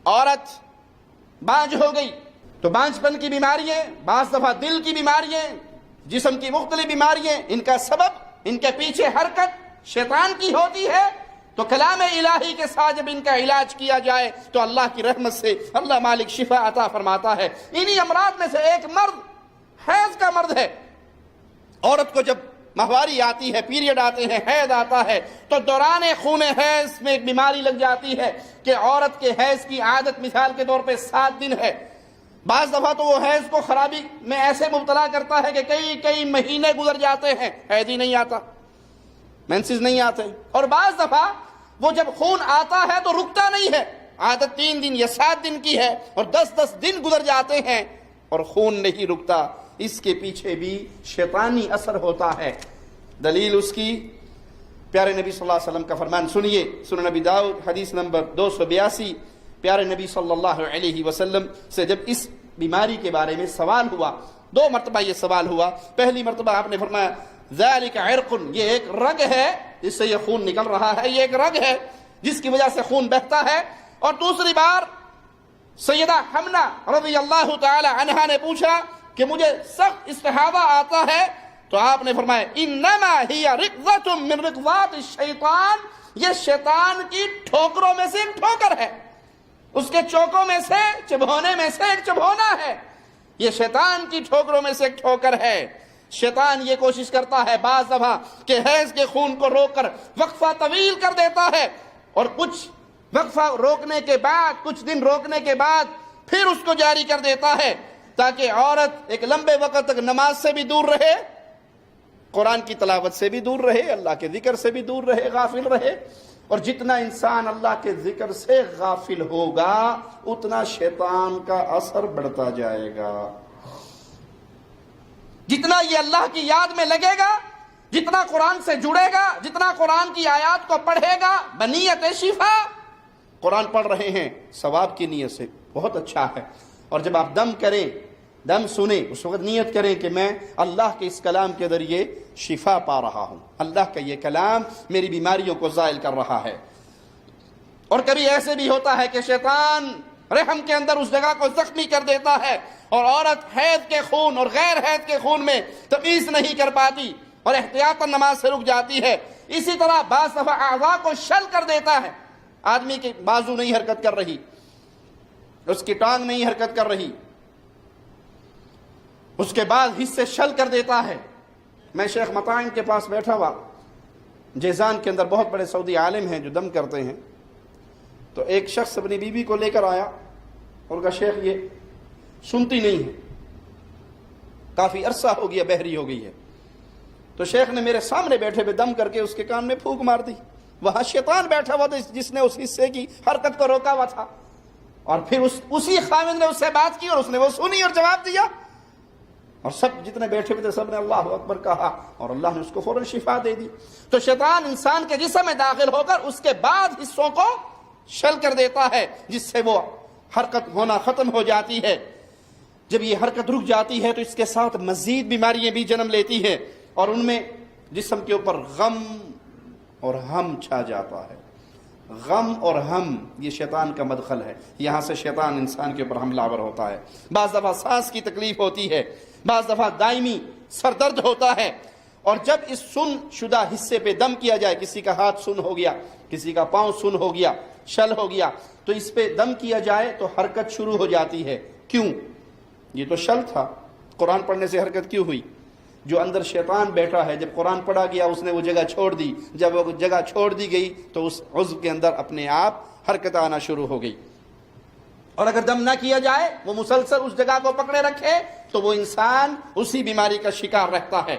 عورت بانجھ ہو گئی تو بانجھ پن کی بیماریاں، بعض دفعہ دل کی بیماریاں، جسم کی مختلف بیماریاں، ان کا سبب، ان کے پیچھے حرکت شیطان کی ہوتی ہے۔ تو کلام الہی کے ساتھ جب ان کا علاج کیا جائے تو اللہ کی رحمت سے اللہ مالک شفا عطا فرماتا ہے۔ انہی امراض میں سے ایک مرض حیض کا مرض ہے۔ عورت کو جب ماہواری آتی ہے، پیریڈ آتے ہیں، حیض آتا ہے، تو دوران خون حیض میں ایک بیماری لگ جاتی ہے کہ عورت کے حیض کی عادت مثال کے طور پہ 7 دن ہے۔ بعض دفعہ تو وہ حیض کو خرابی میں ایسے مبتلا کرتا ہے کہ کئی مہینے گزر جاتے ہیں، حیض ہی نہیں آتا، مینسز نہیں آتے۔ اور بعض دفعہ وہ جب خون آتا ہے تو رکتا نہیں ہے، عادت 3 دن یا 7 دن کی ہے اور 10 دن گزر جاتے ہیں اور خون نہیں رکتا۔ اس کے پیچھے بھی شیطانی اثر ہوتا ہے۔ دلیل اس کی پیارے نبی صلی اللہ علیہ وسلم کا فرمان سنیے، سنن نبی داؤد حدیث نمبر 282۔ پیارے نبی صلی اللہ علیہ وسلم سے جب اس بیماری کے بارے میں سوال ہوا، 2 مرتبہ یہ سوال ہوا۔ پہلی مرتبہ آپ نے فرمایا ذالک عرق، یہ ایک رگ ہے جس سے یہ خون نکل رہا ہے، یہ ایک رگ ہے جس کی وجہ سے خون بہتا ہے۔ اور دوسری بار سیدہ حمنہ رضی اللہ تعالی عنہا نے پوچھا کہ مجھے سخت استحاضہ آتا ہے، تو آپ نے فرمایا انما ہی رقضۃ من رقضات الشیطان، یہ شیطان کی ٹھوکروں میں سے ایک ٹھوکر ہے، اس کے چوکوں میں سے، چبھونے میں سے ایک چبھونا ہے، یہ شیطان کی ٹھوکروں میں سے ایک ٹھوکر ہے۔ شیطان یہ کوشش کرتا ہے بعض دفعہ کہ حیض کے خون کو روک کر وقفہ طویل کر دیتا ہے، اور کچھ وقفہ روکنے کے بعد، کچھ دن روکنے کے بعد پھر اس کو جاری کر دیتا ہے، تاکہ عورت ایک لمبے وقت تک نماز سے بھی دور رہے، قرآن کی تلاوت سے بھی دور رہے، اللہ کے ذکر سے بھی دور رہے، غافل رہے۔ اور جتنا انسان اللہ کے ذکر سے غافل ہوگا اتنا شیطان کا اثر بڑھتا جائے گا۔ جتنا یہ اللہ کی یاد میں لگے گا، جتنا قرآن سے جڑے گا، جتنا قرآن کی آیات کو پڑھے گا بنیت شفا، قرآن پڑھ رہے ہیں ثواب کی نیت سے، بہت اچھا ہے۔ اور جب آپ دم کریں، دم سنیں، اس وقت نیت کریں کہ میں اللہ کے اس کلام کے ذریعے شفا پا رہا ہوں، اللہ کا یہ کلام میری بیماریوں کو زائل کر رہا ہے۔ اور کبھی ایسے بھی ہوتا ہے کہ شیطان رحم کے اندر اس جگہ کو زخمی کر دیتا ہے، اور عورت حیض کے خون اور غیر حیض کے خون میں تمیز نہیں کر پاتی اور احتیاطاً نماز سے رک جاتی ہے۔ اسی طرح بعض دفعہ اعضاء کو شل کر دیتا ہے، آدمی کی بازو نہیں حرکت کر رہی، اس کی ٹانگ نہیں حرکت کر رہی، اس کے بعد حصے شل کر دیتا ہے۔ میں شیخ مطاعن کے پاس بیٹھا ہوا، جیزان کے اندر بہت بڑے سعودی عالم ہیں جو دم کرتے ہیں، تو ایک شخص اپنی بیوی کو لے کر آیا اور کہا شیخ یہ سنتی نہیں ہے، کافی عرصہ ہو گیا، بہری ہو گئی ہے۔ تو شیخ نے میرے سامنے بیٹھے ہوئے دم کر کے اس کے کان میں پھونک مار دی۔ وہاں شیطان بیٹھا ہوا تھا جس نے اس حصے کی حرکت کو روکا ہوا تھا، اور پھر اسی خاوند نے اس سے بات کی اور اس نے وہ سنی اور جواب دیا، اور سب جتنے بیٹھے ہوئے تھے سب نے اللہ اکبر کہا اور اللہ نے اس کو فوراً شفا دے دی۔ تو شیطان انسان کے جسم میں داخل ہو کر اس کے بعد حصوں کو شل کر دیتا ہے، جس سے وہ حرکت ہونا ختم ہو جاتی ہے۔ جب یہ حرکت رک جاتی ہے تو اس کے ساتھ مزید بیماریاں بھی جنم لیتی ہیں، اور ان میں جسم کے اوپر غم اور ہم چھا جاتا ہے۔ غم اور ہم یہ شیطان کا مدخل ہے، یہاں سے شیطان انسان کے اوپر حملہ آور ہوتا ہے۔ بعض دفعہ سانس کی تکلیف ہوتی ہے، بعض دفعہ دائمی سر درد ہوتا ہے۔ اور جب اس سن شدہ حصے پہ دم کیا جائے، کسی کا ہاتھ سن ہو گیا، کسی کا پاؤں سن ہو گیا، شل ہو گیا، تو اس پہ دم کیا جائے تو حرکت شروع ہو جاتی ہے۔ کیوں؟ یہ تو شل تھا، قرآن پڑھنے سے حرکت کیوں ہوئی؟ جو اندر شیطان بیٹھا ہے، جب قرآن پڑھا گیا اس نے وہ جگہ چھوڑ دی، جب وہ جگہ چھوڑ دی گئی تو اس عضو کے اندر اپنے آپ حرکت آنا شروع ہو گئی۔ اور اگر دم نہ کیا جائے، وہ مسلسل اس جگہ کو پکڑے رکھے، تو وہ انسان اسی بیماری کا شکار رہتا ہے۔